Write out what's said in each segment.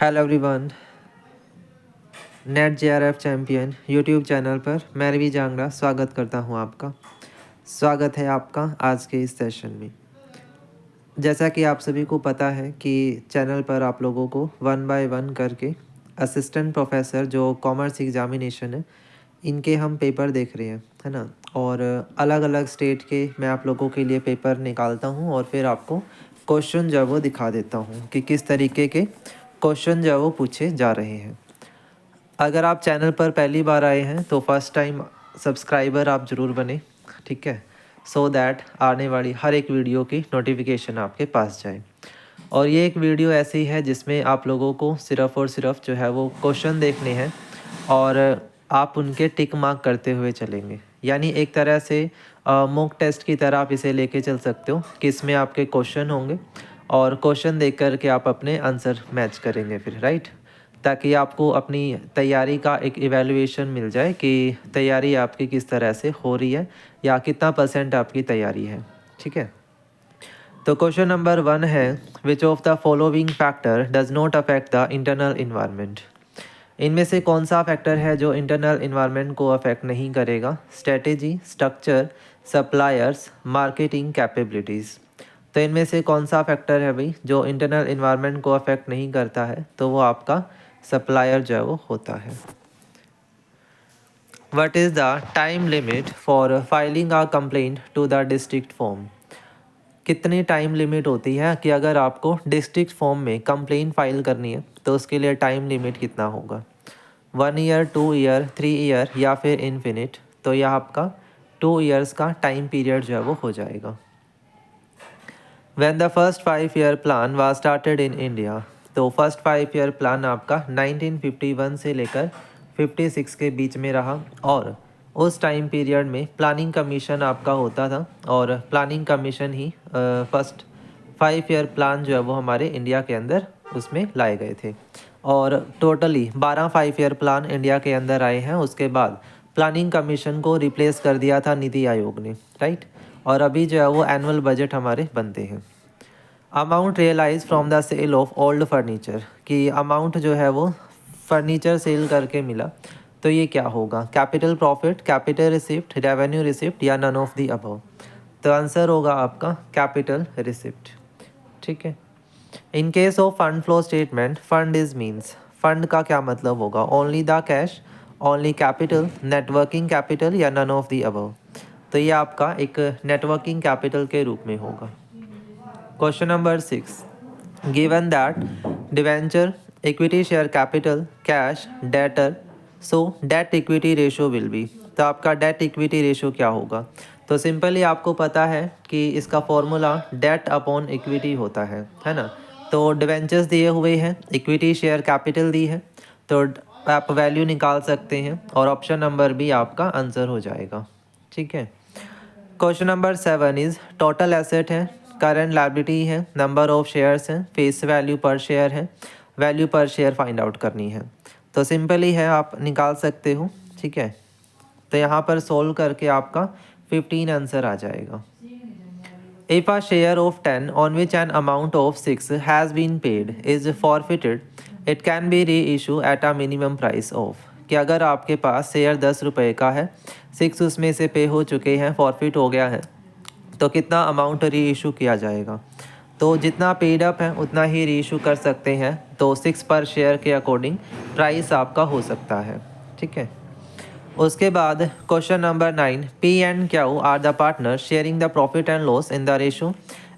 Hello everyone, net JRF champion YouTube channel पर मैं रवि जांगड़ा स्वागत करता हूं आपका। स्वागत है आपका आज के इस सेशन में। जैसा कि आप सभी को पता है कि चैनल पर आप लोगों को 1 बाय 1 करके असिस्टेंट प्रोफेसर जो कॉमर्स एग्जामिनेशन है इनके हम पेपर देख रहे हैं, है ना। और अलग अलग स्टेट के मैं आप लोगों के लिए पेपर निकालता हूं और फिर आपको क्वेश्चन जो है वो दिखा देता हूं कि किस तरीके के क्वेश्चन जो है वो पूछे जा रहे हैं। अगर आप चैनल पर पहली बार आए हैं तो फर्स्ट टाइम सब्सक्राइबर आप ज़रूर बने, ठीक है, सो दैट आने वाली हर एक वीडियो की नोटिफिकेशन आपके पास जाए। और ये एक वीडियो ऐसी है जिसमें आप लोगों को सिर्फ़ और सिर्फ जो है वो क्वेश्चन देखने हैं और आप उनके टिक मार्क करते हुए चलेंगे। यानी एक तरह से मॉक टेस्ट की तरह आप इसे लेके चल सकते हो कि इसमें आपके क्वेश्चन होंगे और क्वेश्चन देख कर के आप अपने आंसर मैच करेंगे फिर, राइट, ताकि आपको अपनी तैयारी का एक इवैल्यूएशन मिल जाए कि तैयारी आपकी किस तरह से हो रही है या कितना % आपकी तैयारी है, ठीक है। तो क्वेश्चन नंबर 1 है, which of the following factor does not affect the internal environment. इनमें से कौन सा फैक्टर है जो इंटरनल इन्वायरमेंट को अफेक्ट नहीं करेगा? Strategy, structure, suppliers, marketing capabilities. तो इनमें से कौन सा फैक्टर है भाई जो इंटरनल इन्वायरमेंट को अफेक्ट नहीं करता है? तो वो आपका सप्लायर जो है वो होता है। What is the time limit for filing a complaint to the district form? कितनी टाइम लिमिट होती है कि अगर आपको डिस्ट्रिक्ट फॉर्म में कंप्लेन फाइल करनी है तो उसके लिए टाइम लिमिट कितना होगा? 1 ईयर, 2 ईयर, 3 ईयर या फिर इन्फिनिट? तो यह आपका 2 ईयर्स का टाइम पीरियड जो है वो हो जाएगा। When the first 5-year plan was started in India, तो फर्स्ट 5 ईयर प्लान आपका 1951 से लेकर 56 के बीच में रहा और उस टाइम पीरियड में प्लानिंग कमीशन आपका होता था और प्लानिंग कमीशन ही फर्स्ट 5 ईयर प्लान जो है वो हमारे इंडिया के अंदर उसमें लाए गए थे। और टोटली 12 5 ईयर प्लान इंडिया के अंदर आए हैं। उसके बाद प्लानिंग कमीशन को रिप्लेस कर दिया था नीति आयोग ने, राइट। और अभी जो है वो एनुअल बजट हमारे बनते हैं। Amount realise from the sale of old furniture, कि अमाउंट जो है वो फर्नीचर सेल करके मिला, तो ये क्या होगा? Capital profit, capital receipt, revenue receipt या नन ऑफ द अबव? तो आंसर होगा आपका कैपिटल रिसिप्ट, ठीक है। In case of fund flow statement, fund is means, fund का क्या मतलब होगा? Only the cash, only capital, networking capital या नन ऑफ द अबव? तो ये आपका एक नेटवर्किंग कैपिटल के रूप में होगा। Question number 6, given that debenture, equity share capital, cash, debtor, so debt equity ratio will be. तो आपका डेट इक्विटी रेशो क्या होगा? तो सिंपली आपको पता है कि इसका फॉर्मूला डेट अपॉन इक्विटी होता है ना। तो डिवेंचर्स दिए हुए हैं, इक्विटी शेयर कैपिटल दी है, तो आप वैल्यू निकाल सकते हैं और ऑप्शन नंबर बी आपका आंसर हो जाएगा, ठीक है। Question number 7 is, total asset है, करंट लायबिलिटी है, नंबर ऑफ शेयर्स हैं, फेस वैल्यू पर शेयर है, वैल्यू पर शेयर फाइंड आउट करनी है। तो सिंपली है, आप निकाल सकते हो, ठीक है। तो यहाँ पर सोल्व करके आपका 15 आंसर आ जाएगा। If a share of 10 on which an amount of 6 has been paid is forfeited, it can be reissued at a minimum price of, कि अगर आपके पास शेयर 10 रुपये का है, 6 उसमें से पे हो चुके हैं, फॉरफिट हो गया है, तो कितना अमाउंट री इशू किया जाएगा? तो जितना पेड अप है उतना ही री इशू कर सकते हैं। तो 6 पर शेयर के अकॉर्डिंग प्राइस आपका हो सकता है, ठीक है। उसके बाद question number 9, P and Q R the partner sharing the profit and loss in the ratio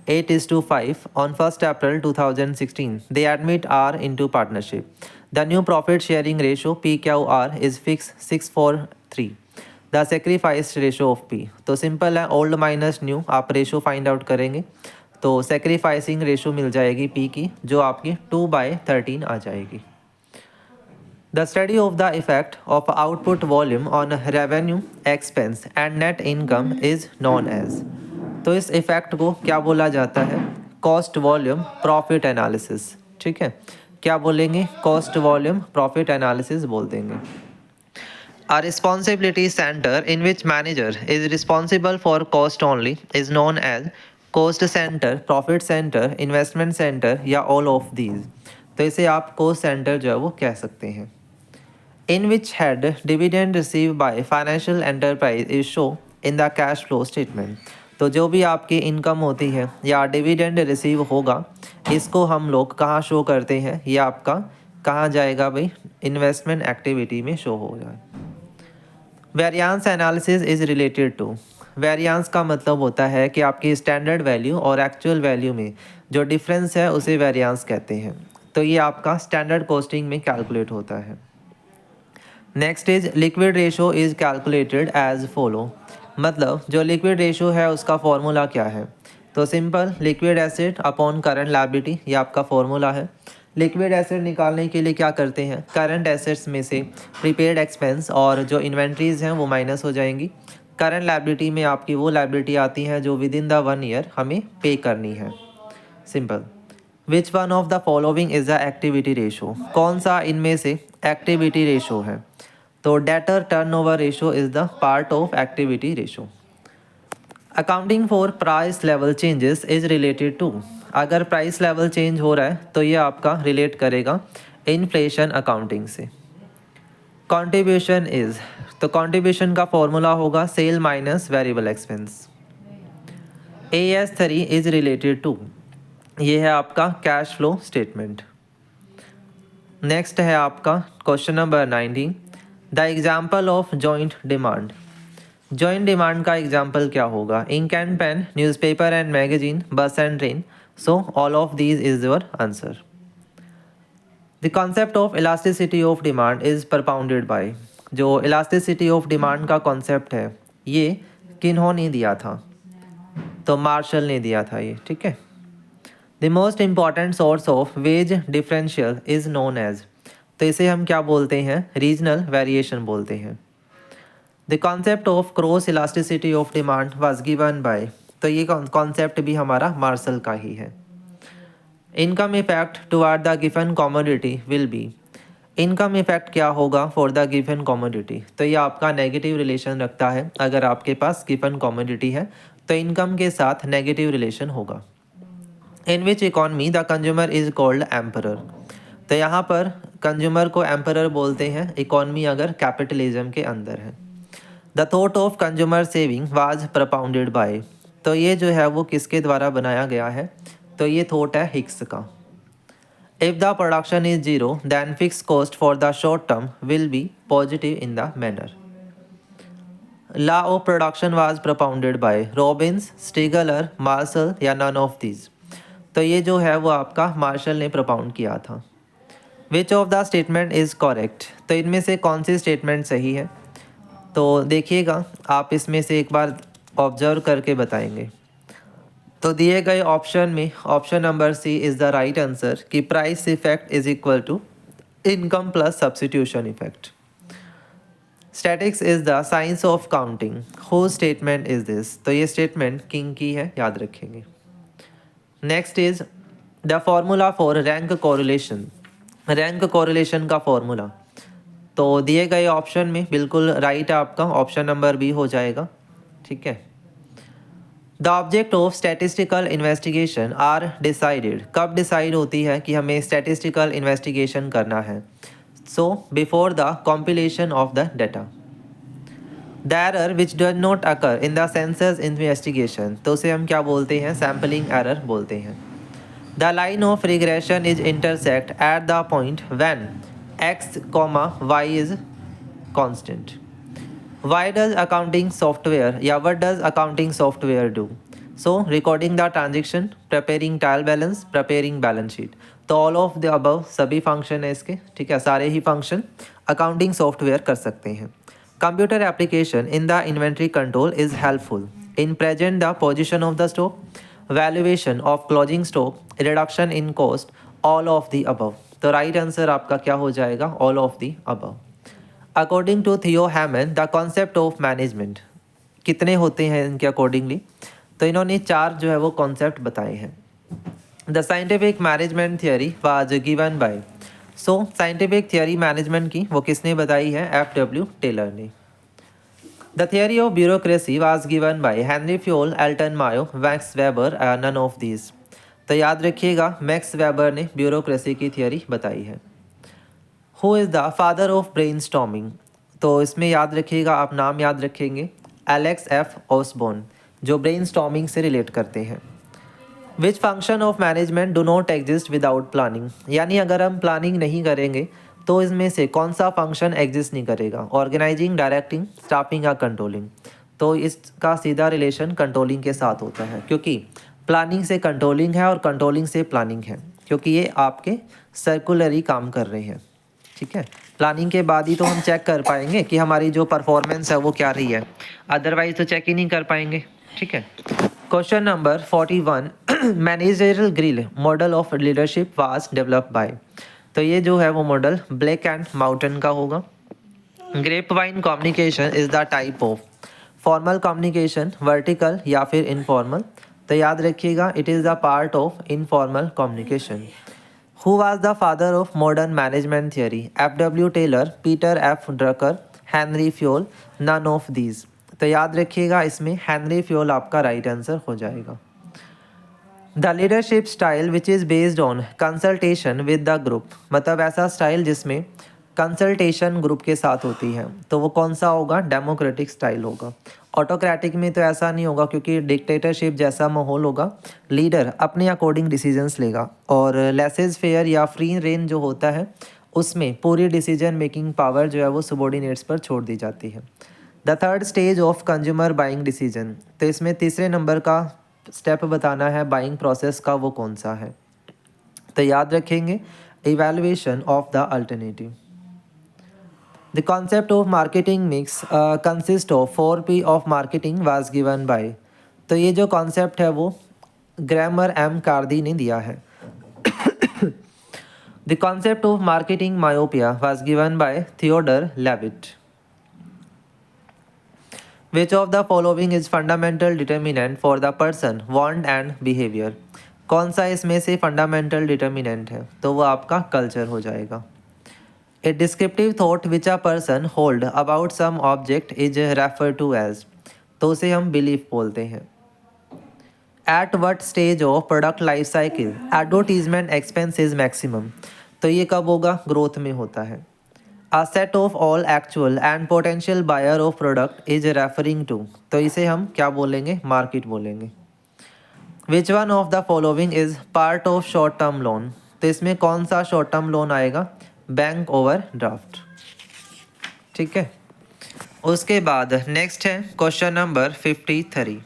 8:5 on 1 April 2016. They admit R into partnership. The new profit sharing ratio PQR is fixed 6:4:3. The sacrifice ratio of P. तो simple है, old minus new, आप ratio find out करेंगे तो sacrificing ratio मिल जाएगी P की, जो आपकी 2/13 आ जाएगी। The study of the effect of output volume on revenue, expense and net income is known as. तो इस इफेक्ट को क्या बोला जाता है? कॉस्ट वॉल्यूम प्रॉफिट एनालिसिस, ठीक है। क्या बोलेंगे? कॉस्ट वॉल्यूम प्रॉफिट एनालिसिस बोल देंगे। A responsibility center in which manager is responsible for cost only is known as cost center, profit center, investment center या all of these। तो इसे आप कोस्ट सेंटर जो है वो कह सकते हैं। In which head dividend receive by financial enterprise is show in the cash flow statement. तो जो भी आपकी इनकम होती है या डिविडेंड रिसीव होगा, इसको हम लोग कहाँ शो करते हैं, ये आपका कहाँ जाएगा भाई, इन्वेस्टमेंट एक्टिविटी में शो हो जाए। Variance analysis is related to, variance का मतलब होता है कि आपकी स्टैंडर्ड वैल्यू और एक्चुअल वैल्यू में जो डिफरेंस है उसे वेरिएंस कहते हैं। तो ये आपका स्टैंडर्ड कॉस्टिंग में कैलकुलेट होता है। Next is liquid ratio is calculated as follow, मतलब जो लिक्विड रेशो है उसका फॉर्मूला क्या है। तो simple, liquid acid upon current liability, ये आपका फॉर्मूला है। लिक्विड एसिड निकालने के लिए क्या करते हैं, करंट एसेट्स में से प्रीपेड एक्सपेंस और जो इन्वेंट्रीज हैं वो माइनस हो जाएंगी। करंट लायबिलिटी में आपकी वो लायबिलिटी आती है जो विद इन द 1 ईयर हमें पे करनी है। Simple. Which one of the following is the activity ratio, कौन सा इनमें से एक्टिविटी रेशो है। तो debtor turnover ratio is the part of activity ratio. Accounting for price level changes is related to, अगर प्राइस लेवल चेंज हो रहा है तो ये आपका रिलेट करेगा इन्फ्लेशन अकाउंटिंग से। कंट्रीब्यूशन इज, तो कंट्रीब्यूशन का फॉर्मूला होगा sale minus variable expense. AS3 is related to, ये है आपका कैश फ्लो स्टेटमेंट। नेक्स्ट है आपका question number 19, the example of joint demand. Joint demand का एग्जाम्पल क्या होगा, ink and pen, newspaper and magazine, bus and train. So all of these is your answer. The concept of elasticity of demand is propounded by, जो elasticity of demand का concept है ये किन्होंने दिया था, तो मार्शल ने दिया था ये, ठीक है। The most important source of wage differential is known as, तो इसे हम क्या बोलते हैं, रीजनल वेरिएशन बोलते हैं। The concept of cross elasticity of demand was given bye, तो ये कॉन्सेप्ट भी हमारा मार्शल का ही है। Income effect toward the given commodity will be, income effect क्या होगा फॉर द गिवन कमोडिटी, तो ये आपका नेगेटिव रिलेशन रखता है। अगर आपके पास गिवन कमोडिटी है तो इनकम के साथ नेगेटिव रिलेशन होगा। In which economy the consumer is called emperor, तो यहाँ पर कंज्यूमर को एम्परर बोलते हैं इकॉनमी अगर कैपिटलिज्म के अंदर है। The thought of consumer saving was propounded by, तो ये जो है वो किसके द्वारा बनाया गया है, तो ये थॉट है हिक्स का। If the production is zero then fix cost for the short term will be positive in the manner. Law of production was propounded by Robbins, Stigler, Marshall या नन ऑफ दीज, तो ये जो है वो आपका martial ने propound किया था। Which of the statement is correct, तो इनमें से कौन सी स्टेटमेंट सही है, तो देखिएगा आप इसमें से एक बार ऑब्जर्व करके बताएंगे। तो दिए गए ऑप्शन में option number C is the right answer कि price effect is equal to income plus substitution effect. Statics is the science of counting, who statement is this, तो ये स्टेटमेंट किंग की है, याद रखेंगे। Next is the formula for rank correlation, rank correlation का formula, तो दिए गए ऑप्शन में बिल्कुल राइट आपका ऑप्शन नंबर बी हो जाएगा, ठीक है। The object of statistical investigation are decided, कब डिसाइड होती है कि हमें स्टैटिस्टिकल इन्वेस्टिगेशन करना है, so before the compilation of the data. The error which does not occur in the census investigation, तो उसे हम क्या बोलते हैं, सैम्पलिंग एरर बोलते हैं। The line of regression is intersect at the point when x, y is constant. Why does accounting software, या what does accounting software do? So recording the transaction, preparing trial balance, preparing balance sheet. तो all of the above सभी function है इसके, ठीक है, सारे ही function accounting software कर सकते हैं। Computer application in the inventory control is helpful in present the position of the stock, valuation of closing stock, reduction in cost, all of the above. तो राइट आंसर आपका क्या हो जाएगा, all of the above. According to Theo Haimann the concept of management, कितने होते हैं इनके accordingly, तो इन्होंने 4 जो है वो कॉन्सेप्ट बताए हैं। The scientific management theory was given by, so scientific theory management की वो किसने बताई है, F.W. टेलर ने। The theory of bureaucracy was given by Henri Fayol, Elton Mayo, Max Weber, none of these. तो याद रखिएगा मैक्स वेबर ने ब्यूरोक्रेसी की थियरी बताई है। Who is the father of brainstorming? तो इसमें याद रखिएगा, आप नाम याद रखेंगे, एलेक्स एफ ऑसबॉर्न, जो ब्रेनस्टॉर्मिंग से रिलेट करते हैं। Which function of management do not exist without planning? यानी अगर हम प्लानिंग नहीं करेंगे तो इसमें से कौन सा फंक्शन एग्जिस्ट नहीं करेगा? ऑर्गेनाइजिंग, डायरेक्टिंग, स्टाफिंग या कंट्रोलिंग? तो इसका सीधा रिलेशन कंट्रोलिंग के साथ होता है, क्योंकि प्लानिंग से कंट्रोलिंग है और कंट्रोलिंग से प्लानिंग है, क्योंकि ये आपके सर्कुलरी काम कर रहे हैं। ठीक है, प्लानिंग के बाद ही तो हम चेक कर पाएंगे कि हमारी जो परफॉर्मेंस है वो क्या रही है, अदरवाइज तो चेक ही नहीं कर पाएंगे। ठीक है, question number 41, managerial grill model of leadership was developed by? तो ये जो है वो मॉडल ब्लैक एंड माउंटेन का होगा। Grape vine communication is the type of formal communication, vertical या फिर इनफॉर्मल? तो याद रखिएगा, it is the part of informal communication. Who was the father of modern management theory? F W. Taylor, Peter F. Drucker, Henri Fayol, none of these? तो याद रखिएगा, इसमें Henri Fayol आपका राइट आंसर हो जाएगा। The leadership style which is based on consultation with the group, मतलब ऐसा style जिसमें कंसल्टेशन ग्रुप के साथ होती है, तो वो कौन सा होगा? डेमोक्रेटिक स्टाइल होगा। ऑटोक्रेटिक में तो ऐसा नहीं होगा, क्योंकि डिक्टेटरशिप जैसा माहौल होगा, लीडर अपने अकॉर्डिंग डिसीजंस लेगा, और लेसेस फेयर या फ्री रेन जो होता है उसमें पूरी डिसीजन मेकिंग पावर जो है वो सबॉर्डिनेट्स पर छोड़ दी जाती है। The third stage of consumer buying decision, तो इसमें तीसरे नंबर का स्टेप बताना है बाइंग प्रोसेस का, वो कौन सा है? तो याद रखेंगे, evaluation of the alternative. The concept of marketing mix consist of 4P of marketing was given bye? तो ये जो कॉन्सेप्ट है वो ग्रामर एम कार्दी ने दिया है। The concept of marketing myopia was given by Theodore Levitt. Which of the following is fundamental determinant for the person want and behavior? कौन सा इसमें से फंडामेंटल डिटर्मिनेंट है? तो वो आपका कल्चर हो जाएगा। A descriptive thought which a person hold about some object is referred to as? तो उसे हम बिलीफ बोलते हैं। At what stage of product life cycle advertisement expense is maximum? तो ये कब होगा? ग्रोथ में होता है। A set of all actual and potential buyer of product is referring to? तो इसे हम क्या बोलेंगे? मार्केट बोलेंगे। Which one of the following is part of short term loan? तो इसमें कौन सा शॉर्ट टर्म लोन आएगा? Bank overdraft. ठीक है, उसके बाद नेक्स्ट है question number 53,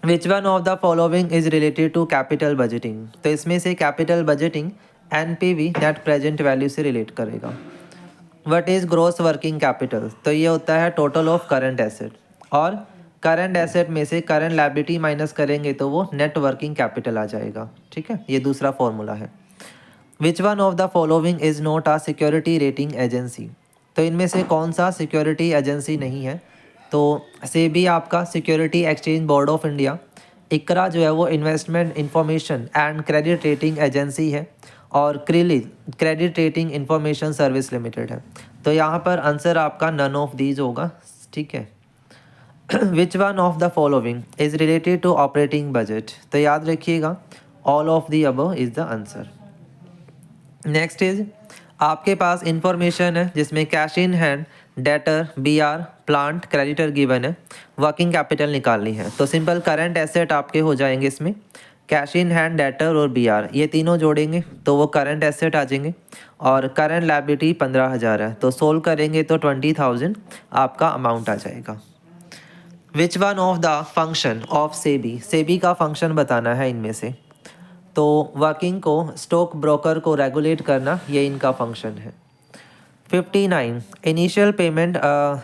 which one of the following is related to capital budgeting? तो इसमें से capital budgeting NPV net present value से रिलेट करेगा। What is gross working capital? तो ये होता है टोटल ऑफ करंट एसेट, और करंट एसेट में से करंट लायबिलिटी माइनस करेंगे तो वो नेट वर्किंग कैपिटल आ जाएगा। ठीक है, ये दूसरा फॉर्मूला है। Which one of the following is not a security rating agency? तो इनमें से कौन सा सिक्योरिटी एजेंसी नहीं है? तो सेबी आपका security exchange board of India, ICRA जो है वो investment information and credit rating agency है, और क्रिली credit rating information service limited है। तो यहाँ पर आंसर आपका नन ऑफ दीज होगा। ठीक है, which one of the following is related to operating budget? तो याद रखिएगा, all of the above is the answer. Next is, आपके पास इंफॉर्मेशन है जिसमें cash in hand, debtor, BR, plant, creditor given है, वर्किंग कैपिटल निकालनी है। तो सिंपल करंट एसेट आपके हो जाएंगे इसमें, कैश इन हैंड, डेटर और बीआर, ये तीनों जोड़ेंगे तो वो करंट एसेट आ जाएंगे, और करंट लायबिलिटी 15,000 है, तो सोल्व करेंगे तो 20,000 आपका अमाउंट आ जाएगा। विच one of the function of SEBI? SEBI का फंक्शन बताना है इनमें से। तो वर्किंग को, स्टॉक ब्रोकर को रेगुलेट करना, ये इनका फंक्शन है। 59, इनिशियल पेमेंट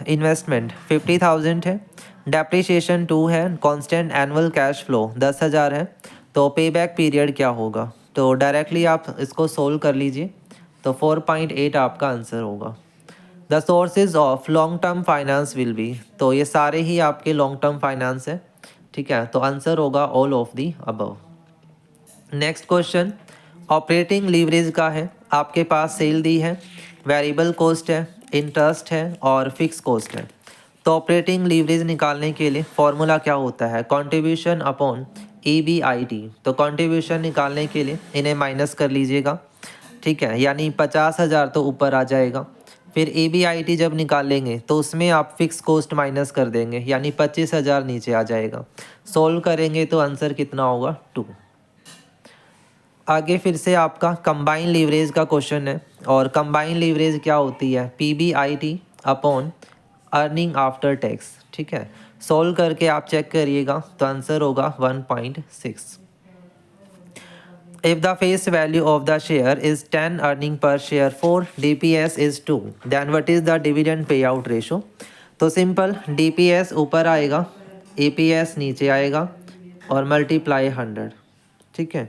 इन्वेस्टमेंट 50,000 है, डेप्रिसिएशन 2 है, कांस्टेंट एनुअल कैश फ्लो 10,000 है, तो पे बैक पीरियड क्या होगा? तो डायरेक्टली आप इसको सोल्व कर लीजिए, तो 4.8 आपका आंसर होगा। The sources of long term finance will be? तो ये सारे ही आपके लॉन्ग टर्म फाइनेंस है। ठीक है, तो आंसर होगा all of the above. Next question operating leverage का है। आपके पास सेल दी है, वेरिएबल कॉस्ट है, इंटरेस्ट है और फिक्स कॉस्ट है। तो ऑपरेटिंग लीवरेज निकालने के लिए फॉर्मूला क्या होता है? कंट्रीब्यूशन अपॉन EBIT, तो कंट्रीब्यूशन निकालने के लिए इन्हें माइनस कर लीजिएगा, ठीक है, यानी 50,000 तो ऊपर आ जाएगा। फिर EBIT जब निकालेंगे तो उसमें आप फिक्स कॉस्ट माइनस कर देंगे, यानी 25,000 नीचे आ जाएगा। सोल्व करेंगे तो आंसर कितना होगा 2। आगे फिर से आपका कंबाइन लीवरेज का क्वेश्चन है, और कंबाइन लीवरेज क्या होती है, PBIT upon earning after tax, ठीक है। सोल्व करके आप चेक करिएगा तो आंसर होगा 1.6। If the face value of the share is 10 earning per share 4, DPS is 2, then what is the dividend payout ratio? तो सिंपल, DPS ऊपर आएगा, EPS नीचे आएगा और मल्टीप्लाई 100, ठीक है।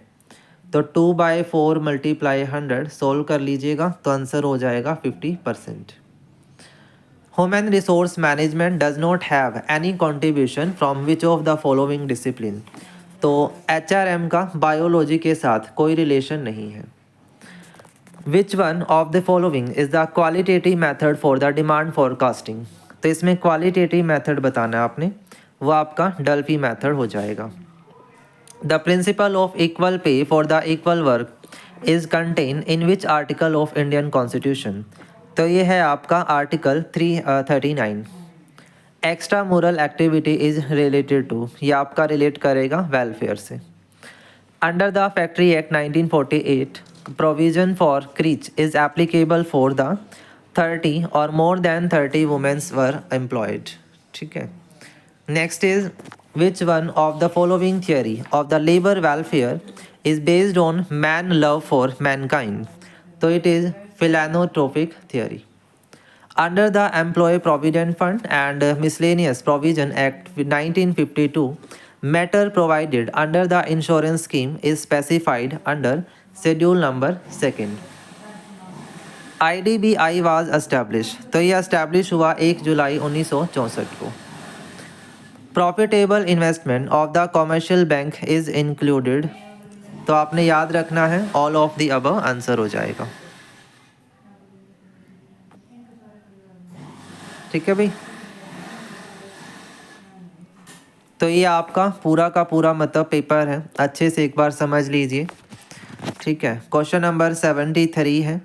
तो 2/4 मल्टीप्लाई 100 सोल्व कर लीजिएगा तो आंसर हो जाएगा 50%। Human resource management does not have any contribution from which of the following discipline? तो HRM का बायोलॉजी के साथ कोई रिलेशन नहीं है। Which one of the following is the qualitative method for the demand forecasting? तो इसमें क्वालिटेटिव मेथड बताना है आपने, वो आपका डल्फी मेथड हो जाएगा। The principle of equal pay for the equal work is contained in which article of Indian Constitution? तो ये है आपका article 339। Extra moral activity is related to, ये आपका रिलेट करेगा वेलफेयर से। Under the factory act 1948 provision for creche is applicable for the 30 और more than 30 womens were employed, ठीक है। Next is which one of the following theory of the labour welfare is based on man love for mankind? तो it is philanthropic theory. Under the Employee Provident Fund and Miscellaneous Provision Act 1952, matter provided under the insurance scheme is specified under Schedule number 2. IDBI was established, तो ये establish हुआ 1 जुलाई 1964 को। Profitable investment of the commercial bank is included, तो आपने याद रखना है all of the above answer हो जाएगा, ठीक है भाई। तो ये आपका पूरा का पूरा मतलब पेपर है, अच्छे से एक बार समझ लीजिए, ठीक है। क्वेश्चन नंबर 73 है,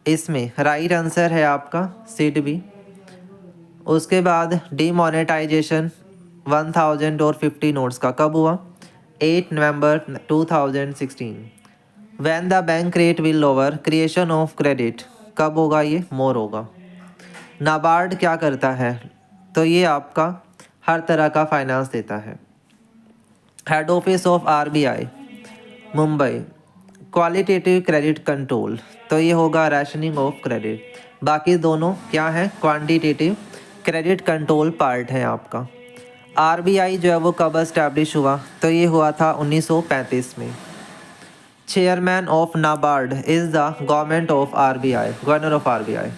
इसमें राइट आंसर है आपका सीट बी। उसके बाद डीमोनेटाइजेशन 1000 और 50 नोट्स का कब हुआ? 8 नवंबर 2016। When the bank rate will lower creation of credit, कब होगा? ये मोर होगा। नाबार्ड क्या करता है? तो ये आपका हर तरह का फाइनेंस देता है। Head office of RBI Mumbai. Qualitative credit control, तो ये होगा रैशनिंग ऑफ क्रेडिट। बाकी दोनों क्या है? क्वांटिटेटिव क्रेडिट कंट्रोल पार्ट है आपका। RBI जो है वो कब एस्टैब्लिश हुआ? तो ये हुआ था 1935 में। Chairman of NABARD is the government of RBI, governor of RBI।